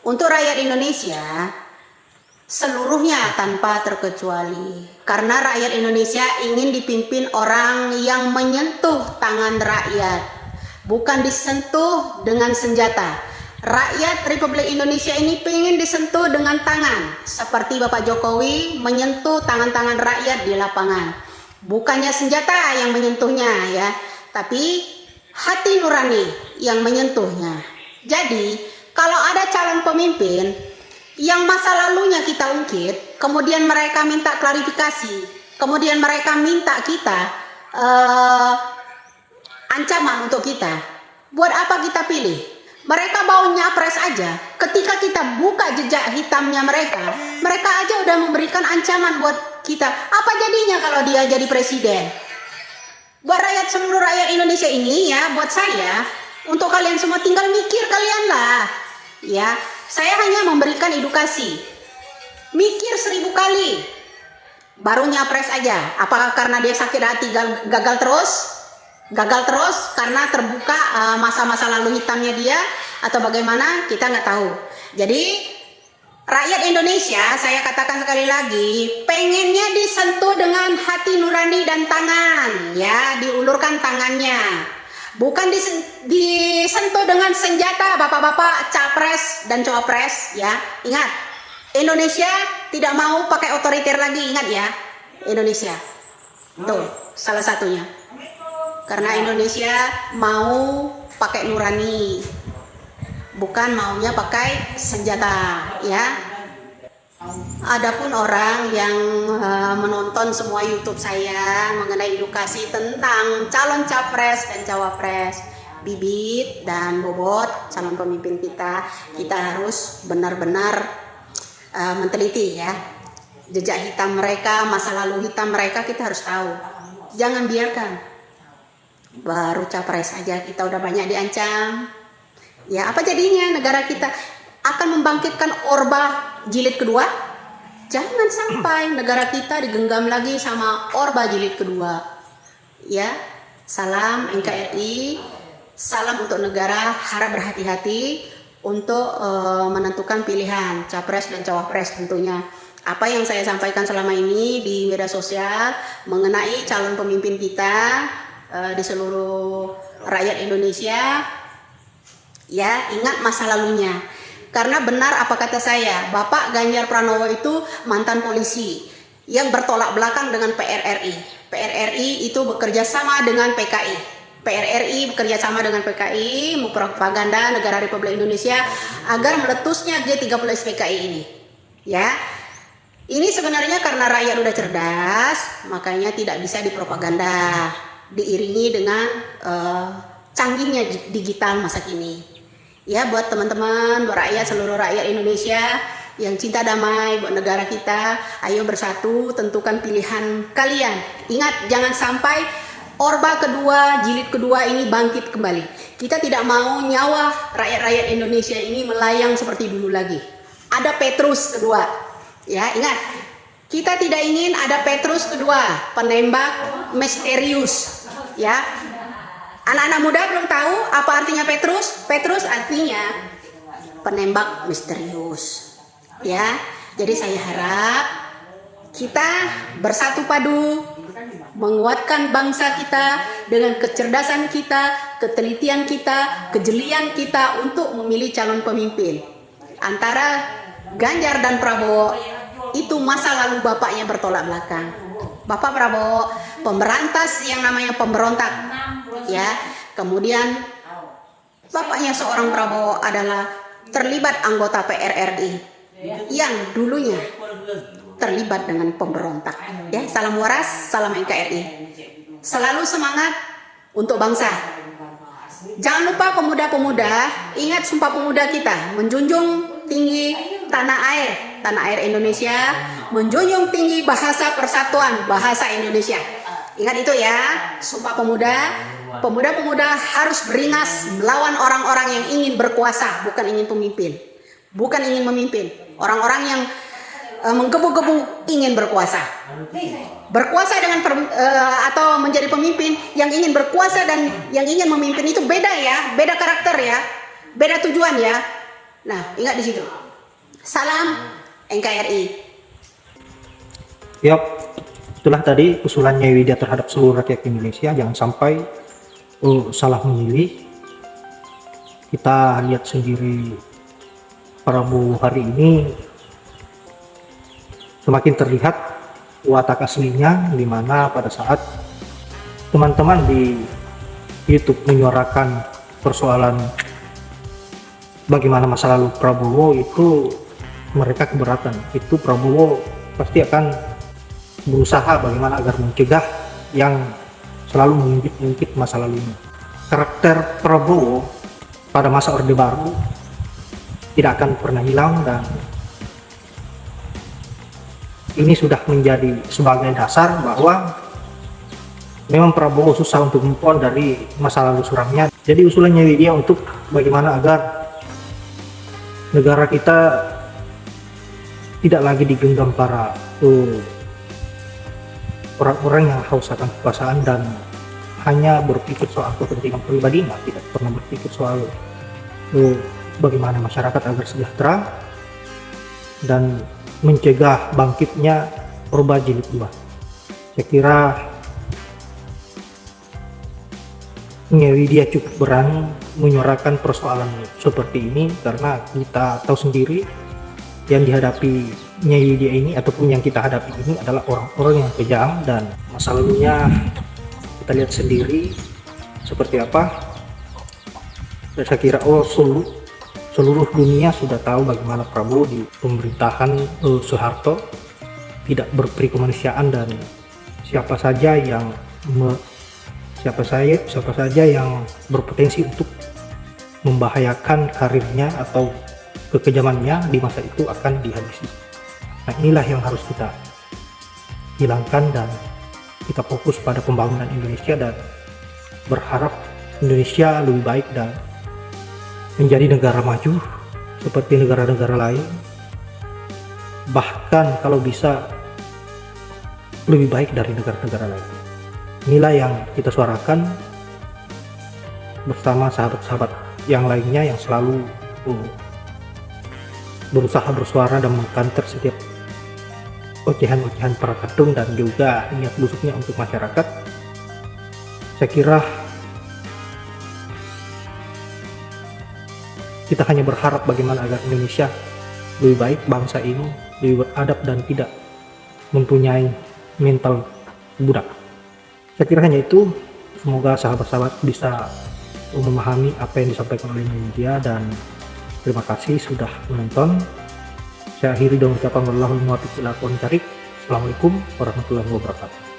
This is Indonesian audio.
Untuk rakyat Indonesia seluruhnya tanpa terkecuali, karena rakyat Indonesia ingin dipimpin orang yang menyentuh tangan rakyat, bukan disentuh dengan senjata. Rakyat Republik Indonesia ini pengen disentuh dengan tangan, seperti Bapak Jokowi menyentuh tangan-tangan rakyat di lapangan. Bukannya senjata yang menyentuhnya ya, tapi hati nurani yang menyentuhnya. Jadi kalau ada calon pemimpin yang masa lalunya kita ungkit, kemudian mereka minta klarifikasi, kemudian mereka minta kita ancaman untuk kita, buat apa kita pilih? Mereka mau nyapres aja, ketika kita buka jejak hitamnya mereka aja udah memberikan ancaman buat kita. Apa jadinya kalau dia jadi presiden? Buat seluruh rakyat Indonesia ini ya, buat saya, untuk kalian semua tinggal mikir kalian lah. Ya, saya hanya memberikan edukasi. Mikir 1000 kali, baru nyapres aja. Apakah karena dia sakit hati gagal terus? Gagal terus karena terbuka masa-masa lalu hitamnya dia, atau bagaimana, kita nggak tahu. Jadi rakyat Indonesia, saya katakan sekali lagi, pengennya disentuh dengan hati nurani dan tangan, ya, diulurkan tangannya, bukan disentuh dengan senjata. Bapak-bapak capres dan cawapres, ya, ingat, Indonesia tidak mau pakai otoriter lagi, ingat ya, Indonesia. Tuh, salah satunya. Karena Indonesia mau pakai nurani, bukan maunya pakai senjata, ya. Adapun orang yang menonton semua YouTube saya mengenai edukasi tentang calon capres dan cawapres, bibit dan bobot calon pemimpin kita harus benar-benar meneliti ya. Jejak hitam mereka, masa lalu hitam mereka kita harus tahu. Jangan biarkan baru capres aja kita udah banyak diancam. Ya, apa jadinya negara kita akan membangkitkan Orba jilid kedua? Jangan sampai negara kita digenggam lagi sama Orba jilid kedua. Ya, salam NKRI, salam untuk negara, harap berhati-hati untuk menentukan pilihan capres dan cawapres tentunya. Apa yang saya sampaikan selama ini di media sosial mengenai calon pemimpin kita di seluruh rakyat Indonesia, ya, ingat masa lalunya. Karena benar apa kata saya, Bapak Ganjar Pranowo itu mantan polisi yang bertolak belakang dengan PRRI. PRRI itu bekerja sama dengan PKI. PRRI bekerja sama dengan PKI mempropaganda negara Republik Indonesia agar meletusnya G30 SPKI ini. Ya, ini sebenarnya karena rakyat udah cerdas, makanya tidak bisa dipropaganda, diiringi dengan canggihnya digital masa kini. Ya, buat teman-teman, buat rakyat, seluruh rakyat Indonesia yang cinta damai buat negara kita, ayo bersatu tentukan pilihan kalian. Ingat, jangan sampai Orba kedua, jilid kedua ini bangkit kembali. Kita tidak mau nyawa rakyat-rakyat Indonesia ini melayang seperti dulu lagi. Ada Petrus kedua. Ya, ingat, kita tidak ingin ada Petrus kedua, penembak misterius. Ya, anak-anak muda belum tahu apa artinya Petrus. Petrus artinya penembak misterius. Ya, jadi saya harap kita bersatu padu menguatkan bangsa kita dengan kecerdasan kita, ketelitian kita, kejelian kita untuk memilih calon pemimpin. Antara Ganjar dan Prabowo itu masa lalu bapaknya bertolak belakang. Bapak Prabowo pemberantas yang namanya pemberontak, ya. Kemudian bapaknya seorang Prabowo adalah terlibat anggota PRRI yang dulunya terlibat dengan pemberontak. Ya, salam waras, salam NKRI. Selalu semangat untuk bangsa. Jangan lupa pemuda-pemuda, ingat Sumpah Pemuda kita, menjunjung tinggi tanah air Indonesia, menjunjung tinggi bahasa persatuan, bahasa Indonesia. Ingat itu ya, Sumpah Pemuda. Pemuda-pemuda harus beringas melawan orang-orang yang ingin berkuasa, bukan ingin pemimpin. Bukan ingin memimpin. Orang-orang yang menggebu-gebu ingin berkuasa. Berkuasa dengan atau menjadi pemimpin, yang ingin berkuasa dan yang ingin memimpin itu beda ya, beda karakter ya, beda tujuan ya. Nah, ingat di situ. Salam NKRI. Yap, itulah tadi usulannya Widya terhadap seluruh rakyat Indonesia. Jangan sampai salah memilih. Kita lihat sendiri Prabowo hari ini semakin terlihat watak aslinya, di mana pada saat teman-teman di YouTube menyuarakan persoalan bagaimana masa lalu Prabowo, itu mereka keberatan. Itu Prabowo pasti akan berusaha bagaimana agar mencegah yang selalu mengungkit masa lalunya. Karakter Prabowo pada masa Orde Baru tidak akan pernah hilang, dan ini sudah menjadi sebagai dasar bahwa memang Prabowo susah untuk move on dari masa lalu suramnya. Jadi usulannya Widya untuk bagaimana agar negara kita tidak lagi digenggam para orang-orang yang haus akan kekuasaan dan hanya berpikir soal kepentingan pribadinya, tidak pernah berpikir soal bagaimana masyarakat agar sejahtera dan mencegah bangkitnya Orba Jilid 2. Saya kira Widya cukup berani menyuarakan persoalan seperti ini, karena kita tahu sendiri yang dihadapi Widya ini ataupun yang kita hadapi ini adalah orang-orang yang kejam, dan masa lalunya kita lihat sendiri seperti apa. Dan saya kira seluruh dunia sudah tahu bagaimana Prabowo di pemerintahan Soeharto tidak berperi kemanusiaan, dan siapa saja yang berpotensi untuk membahayakan karirnya atau kekejamannya di masa itu akan dihabisi. Nah, inilah yang harus kita hilangkan, dan kita fokus pada pembangunan Indonesia dan berharap Indonesia lebih baik dan menjadi negara maju seperti negara-negara lain, bahkan kalau bisa lebih baik dari negara-negara lain. Inilah yang kita suarakan bersama sahabat-sahabat yang lainnya yang selalu berusaha bersuara dan mengkanter setiap ocehan-ocehan para ketum dan juga niat busuknya untuk masyarakat. Saya kira kita hanya berharap bagaimana agar Indonesia lebih baik, bangsa ini lebih beradab dan tidak mempunyai mental budak. Saya kira hanya itu. Semoga sahabat-sahabat bisa memahami apa yang disampaikan oleh media, dan terima kasih sudah menonton. Saya akhiri dengan ucapan wallahul muwaffiq ila aqwamit thoriq. Assalamualaikum warahmatullahi wabarakatuh.